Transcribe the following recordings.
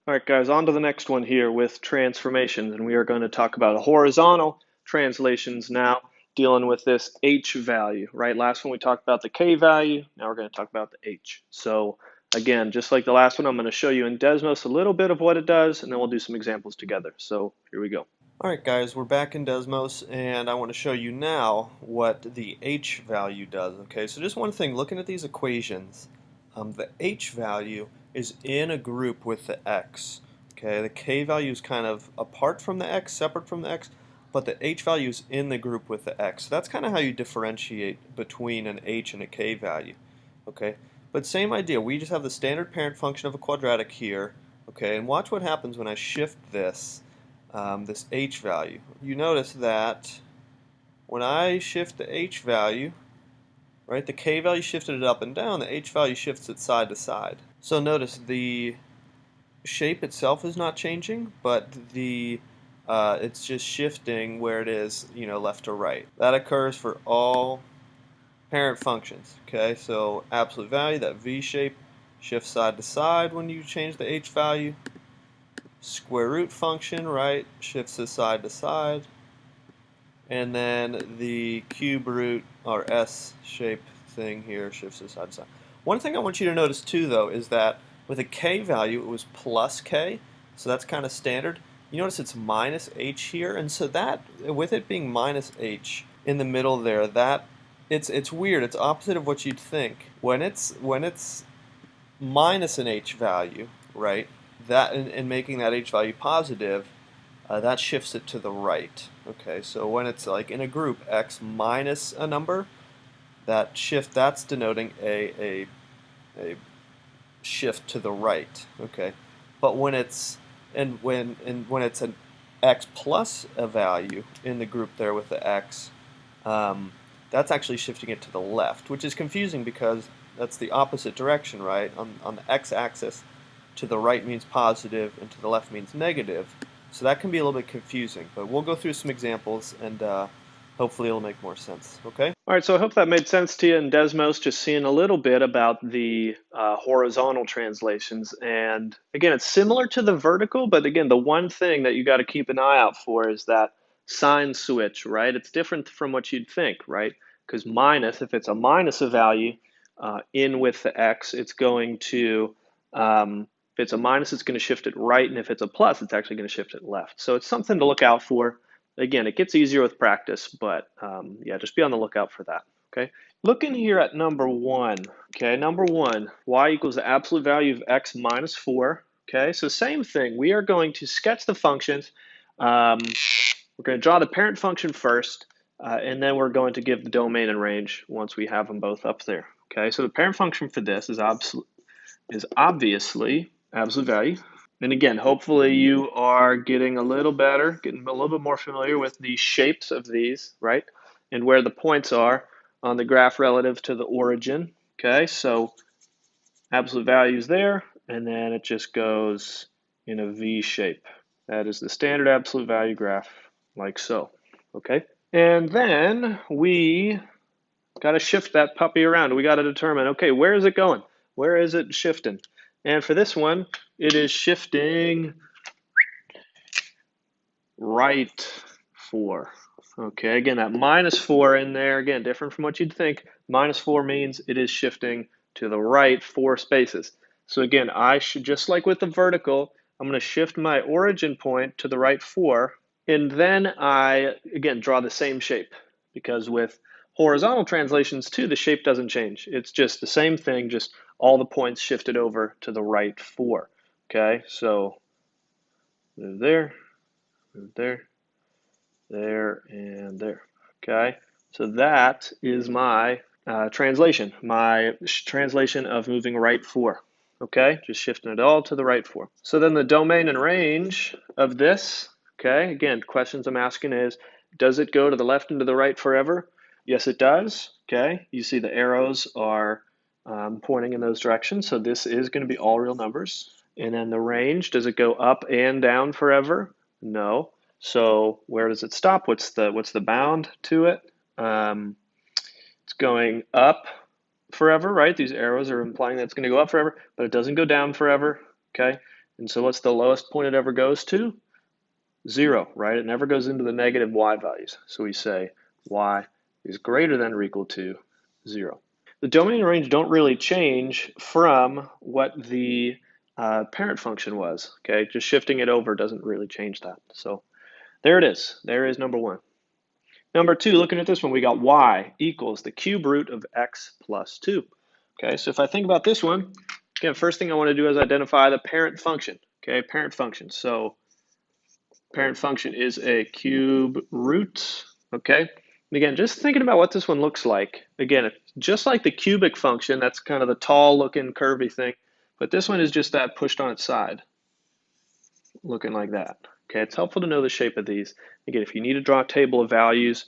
All right, guys, on to the next one here with transformations, and we are going to talk about horizontal translations now, dealing with this h value, right? Last one we talked about the k value, now we're going to talk about the h. So again, just like the last one, I'm going to show you in Desmos a little bit of what it does, and then we'll do some examples together. So here we go. All right, guys, we're back in Desmos, and I want to show you now what the h value does. Okay, so just one thing, looking at these equations, the h value is in a group with the x. Okay, the k value is kind of apart from the x, separate from the x, but the h value is in the group with the x. So that's kind of how you differentiate between an h and a k value. Okay, but same idea. We just have the standard parent function of a quadratic here. Okay, and watch what happens when I shift this h value. You notice that when I shift the h value, right, the k value shifted it up and down, the h value shifts it side to side. So notice the shape itself is not changing, but the it's just shifting where it is, left to right. That occurs for all parent functions. Okay, so absolute value, that v shape shifts side to side when you change the h value. Square root function, right, shifts this side to side. And then the cube root or S shape thing here shifts this side to side. One thing I want you to notice too, though, is that with a k value, it was plus k, so that's kind of standard. You notice it's minus h here, and so that, with it being minus h in the middle there, that it's weird. It's opposite of what you'd think. When it's minus an h value, right? That and making that h value positive, that shifts it to the right. Okay, so when it's like in a group x minus a number, that's denoting a shift to the right. Okay, but when it's when it's an x plus a value in the group there with the x, that's actually shifting it to the left, which is confusing because that's the opposite direction, right? On the x-axis, to the right means positive and to the left means negative. So that can be a little bit confusing, but we'll go through some examples and hopefully it'll make more sense, okay? All right, so I hope that made sense to you in Desmos, just seeing a little bit about the horizontal translations. And again, it's similar to the vertical, but again, the one thing that you got to keep an eye out for is that sign switch, right? It's different from what you'd think, right? Because minus, if it's a minus a value in with the x, it's going to, if it's a minus, it's going to shift it right. And if it's a plus, it's actually going to shift it left. So it's something to look out for. Again, it gets easier with practice, but yeah, just be on the lookout for that. Okay. Looking here at number one. Okay, number one, y equals the absolute value of x minus 4. Okay, so same thing. We are going to sketch the functions. We're going to draw the parent function first, and then we're going to give the domain and range once we have them both up there. Okay, so the parent function for this is obviously absolute value. And again, hopefully you are getting a little better, getting a little bit more familiar with the shapes of these, right? And where the points are on the graph relative to the origin. Okay, so absolute value is there, and then it just goes in a V shape. That is the standard absolute value graph, like so. Okay, and then we got to shift that puppy around. We got to determine, okay, where is it going? Where is it shifting? And for this one, it is shifting right 4. Okay, again, that minus 4 in there, again, different from what you'd think. Minus 4 means it is shifting to the right 4 spaces. So again, I should, just like with the vertical, I'm going to shift my origin point to the right 4, and then I, again, draw the same shape, because with horizontal translations too, the shape doesn't change. It's just the same thing, just all the points shifted over to the right 4. Okay, so there, there, there, and there. Okay, so that is my translation, translation of moving right 4. Okay, just shifting it all to the right 4. So then the domain and range of this, okay, again, questions I'm asking is, does it go to the left and to the right forever? Yes, it does. Okay, you see the arrows are pointing in those directions, so this is going to be all real numbers. And then the range, does it go up and down forever? No. So where does it stop? What's the bound to it? It's going up forever, right? These arrows are implying that it's going to go up forever, but it doesn't go down forever. Okay. And so what's the lowest point it ever goes to? 0, right? It never goes into the negative y values. So we say y is greater than or equal to 0. The domain and range don't really change from what the parent function was. Okay, just shifting it over doesn't really change that. So there it is. There is number one. Number two, looking at this one, we got y equals the cube root of x plus 2. Okay, so if I think about this one, again, first thing I want to do is identify the parent function. Okay, parent function. So parent function is a cube root. Okay, and again, just thinking about what this one looks like. Again, just like the cubic function, that's kind of the tall looking curvy thing, but this one is just that pushed on its side, looking like that. Okay, it's helpful to know the shape of these. Again, if you need to draw a table of values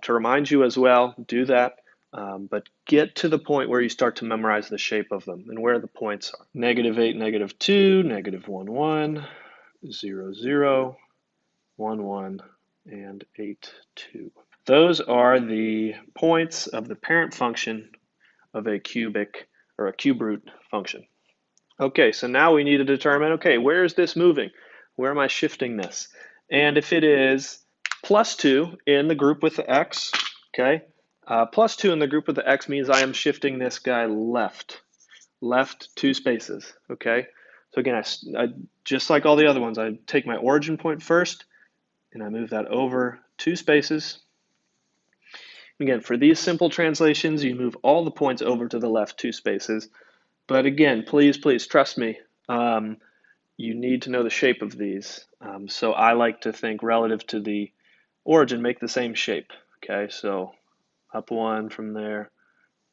to remind you as well, do that. But get to the point where you start to memorize the shape of them and where the points are. -8, -2, -1, 1, 0, 0, 1, 1, and 8, 2. Those are the points of the parent function of a cubic or a cube root function. Okay, so now we need to determine, okay, where is this moving? Where am I shifting this? And if it is +2 in the group with the x, okay, +2 in the group with the x means I am shifting this guy left 2 spaces, okay? So again, I just like all the other ones, I take my origin point first, and I move that over 2 spaces. Again, for these simple translations, you move all the points over to the left 2 spaces. But again, please, please trust me. You need to know the shape of these. So I like to think relative to the origin, make the same shape. Okay, so up 1 from there,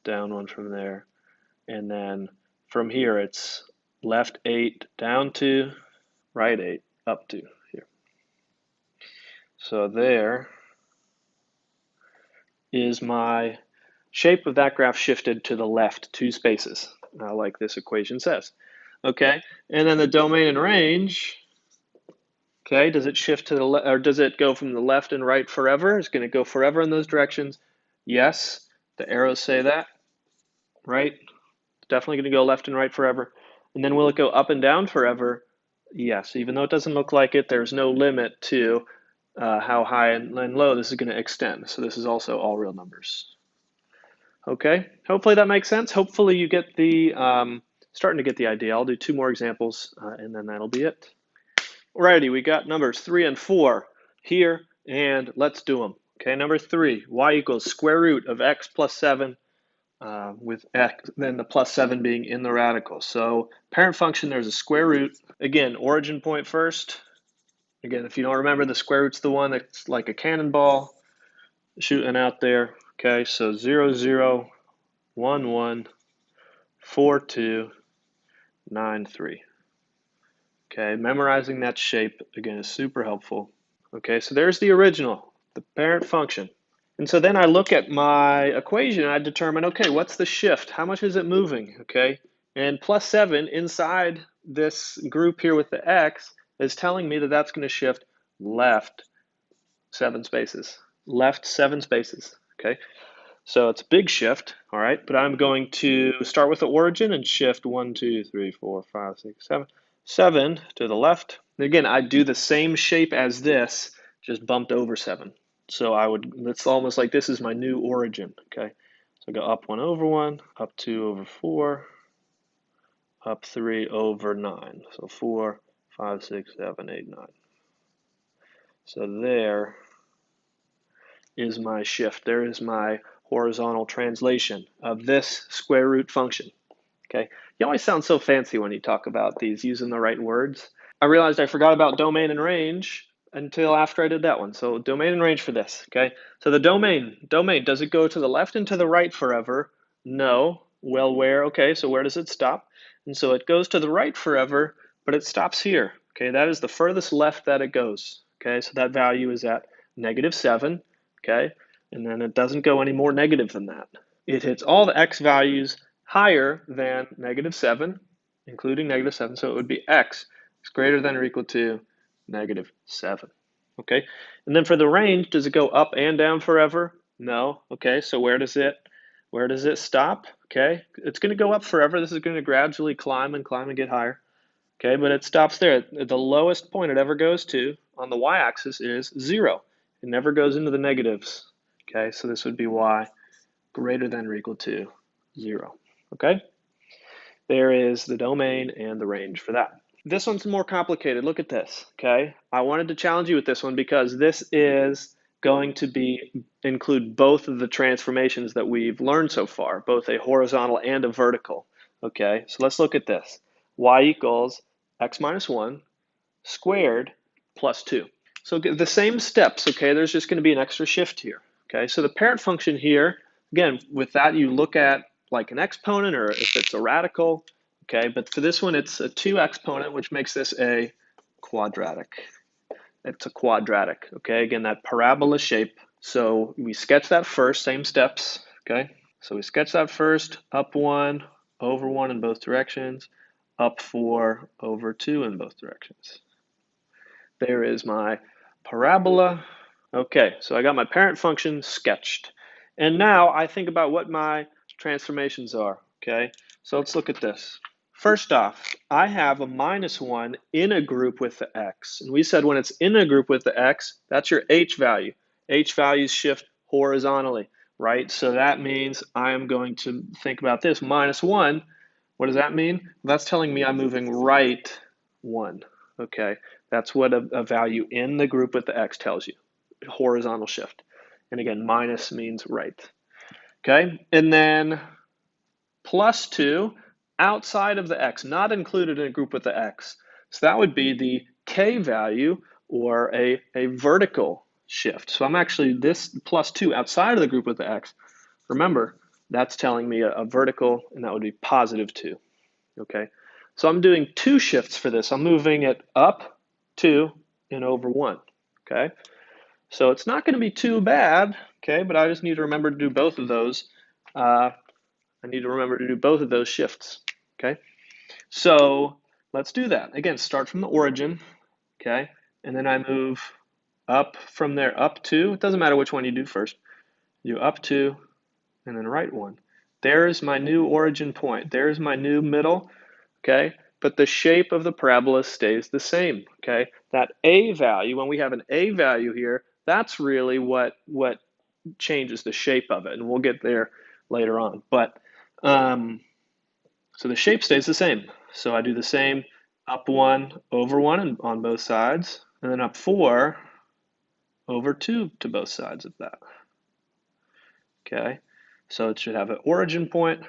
down 1 from there, and then from here it's left 8, down 2, right 8, up 2 here. So there is my shape of that graph shifted to the left 2 spaces, like this equation says. Okay, and then the domain and range. Okay, does it shift to the left, or does it go from the left and right forever? It's going to go forever in those directions. Yes, the arrows say that, right? Definitely going to go left and right forever. And then will it go up and down forever? Yes, even though it doesn't look like it, there's no limit to how high and low this is going to extend. So this is also all real numbers. Okay, hopefully that makes sense. Hopefully you get the, starting to get the idea. I'll do 2 more examples and then that'll be it. Alrighty, we got numbers 3 and 4 here, and let's do them. Okay, number 3, y equals square root of x plus 7 with x, then the plus 7 being in the radical. So parent function, there's a square root. Again, origin point first. Again, if you don't remember, the square root's the one that's like a cannonball shooting out there. Okay, so 0, 0, 1, 1, 4, 2, 9, 3. Okay, memorizing that shape, again, is super helpful. Okay, so there's the original, the parent function. And so then I look at my equation and I determine, okay, what's the shift? How much is it moving? Okay, and plus 7 inside this group here with the x is telling me that that's going to shift left 7 spaces. Left 7 spaces, okay? So it's a big shift, all right, but I'm going to start with the origin and shift 1, 2, 3, 4, 5, 6, 7. 7 to the left. Again, I'd do the same shape as this, just bumped over 7. So I would, it's almost like this is my new origin, okay? So I go up 1 over 1, up 2 over 4, up 3 over 9. So 4, 5, 6, 7, 8, 9. So there is my shift. There is my horizontal translation of this square root function. Okay, you always sound so fancy when you talk about these using the right words. I realized I forgot about domain and range until after I did that one. So domain and range for this, okay? So the domain, does it go to the left and to the right forever? No. Well, where? Okay, so where does it stop? And so it goes to the right forever, but it stops here. Okay, that is the furthest left that it goes. Okay, so that value is at -7, okay? And then it doesn't go any more negative than that. It hits all the x values higher than -7, including -7, so it would be x is greater than or equal to -7. Okay, and then for the range, does it go up and down forever? No. Okay, so where does it stop? Okay, it's going to go up forever. This is going to gradually climb and get higher. Okay, but it stops there. The lowest point it ever goes to on the y-axis is 0. It never goes into the negatives. Okay, so this would be y greater than or equal to 0. Okay, there is the domain and the range for that. This one's more complicated. Look at this. Okay, I wanted to challenge you with this one because this is going to include both of the transformations that we've learned so far, both a horizontal and a vertical. Okay, so let's look at this. Y equals x minus 1 squared plus 2. So the same steps, okay, there's just going to be an extra shift here. Okay, so the parent function here, again, with that you look at like an exponent or if it's a radical, okay, but for this one it's a 2 exponent, which makes this a quadratic. It's a quadratic, okay, again, that parabola shape. So we sketch that first, same steps, okay, so we sketch that first, up 1, over 1 in both directions, up 4, over 2 in both directions. There is my parabola. Okay, so I got my parent function sketched. And now I think about what my transformations are, okay? So let's look at this. First off, I have a minus 1 in a group with the x. And we said when it's in a group with the x, that's your h value. H values shift horizontally, right? So that means I am going to think about this. Minus 1, what does that mean? That's telling me I'm moving right 1, okay? That's what a value in the group with the x tells you, horizontal shift. And again, minus means right. Okay, and then plus 2 outside of the x, not included in a group with the x. So that would be the k value or a vertical shift. So I'm actually this plus 2 outside of the group with the x. Remember, that's telling me a vertical, and that would be positive 2. Okay, so I'm doing 2 shifts for this. I'm moving it up 2 and over 1. Okay, so it's not going to be too bad. Okay, but I just need to remember to do both of those. I need to remember to do both of those shifts. Okay, so let's do that. Again, start from the origin. Okay, and then I move up from there, up 2. It doesn't matter which one you do first. You up 2 and then right 1. There's my new origin point. There's my new middle. Okay, but the shape of the parabola stays the same. Okay, that a value, when we have an a value here, that's really what changes the shape of it, and we'll get there later on. But so the shape stays the same. So I do the same up 1 over 1 on both sides, and then up 4 over 2 to both sides of that. Okay, so it should have an origin point,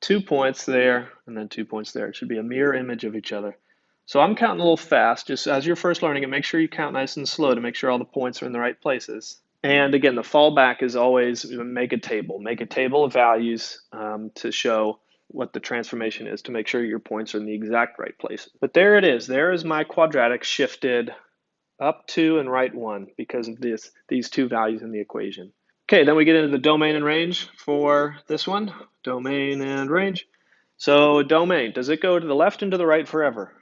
2 points there, and then 2 points there. It should be a mirror image of each other. So I'm counting a little fast, just as you're first learning it, make sure you count nice and slow to make sure all the points are in the right places. And again, the fallback is always make a table. Make a table of values to show what the transformation is to make sure your points are in the exact right place. But there it is. There is my quadratic shifted up 2 and right 1 because of these 2 values in the equation. Okay, then we get into the domain and range for this one. Domain and range. So domain, does it go to the left and to the right forever?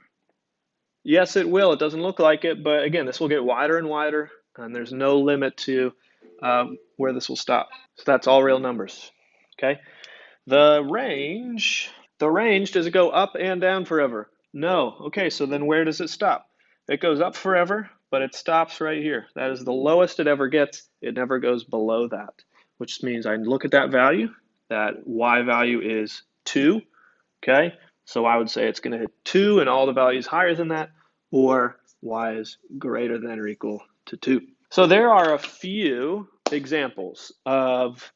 Yes, it will. It doesn't look like it, but again, this will get wider and wider, and there's no limit to where this will stop. So that's all real numbers. Okay. The range, does it go up and down forever? No. Okay, so then where does it stop? It goes up forever, but it stops right here. That is the lowest it ever gets. It never goes below that, which means I look at that value. That y value is 2. Okay, so I would say it's going to hit 2 and all the values higher than that, or y is greater than or equal to 2. So there are a few examples of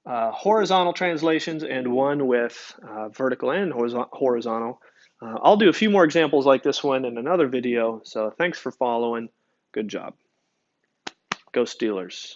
horizontal translations and one with vertical and horizontal. I'll do a few more examples like this one in another video, so thanks for following. Good job. Go Steelers.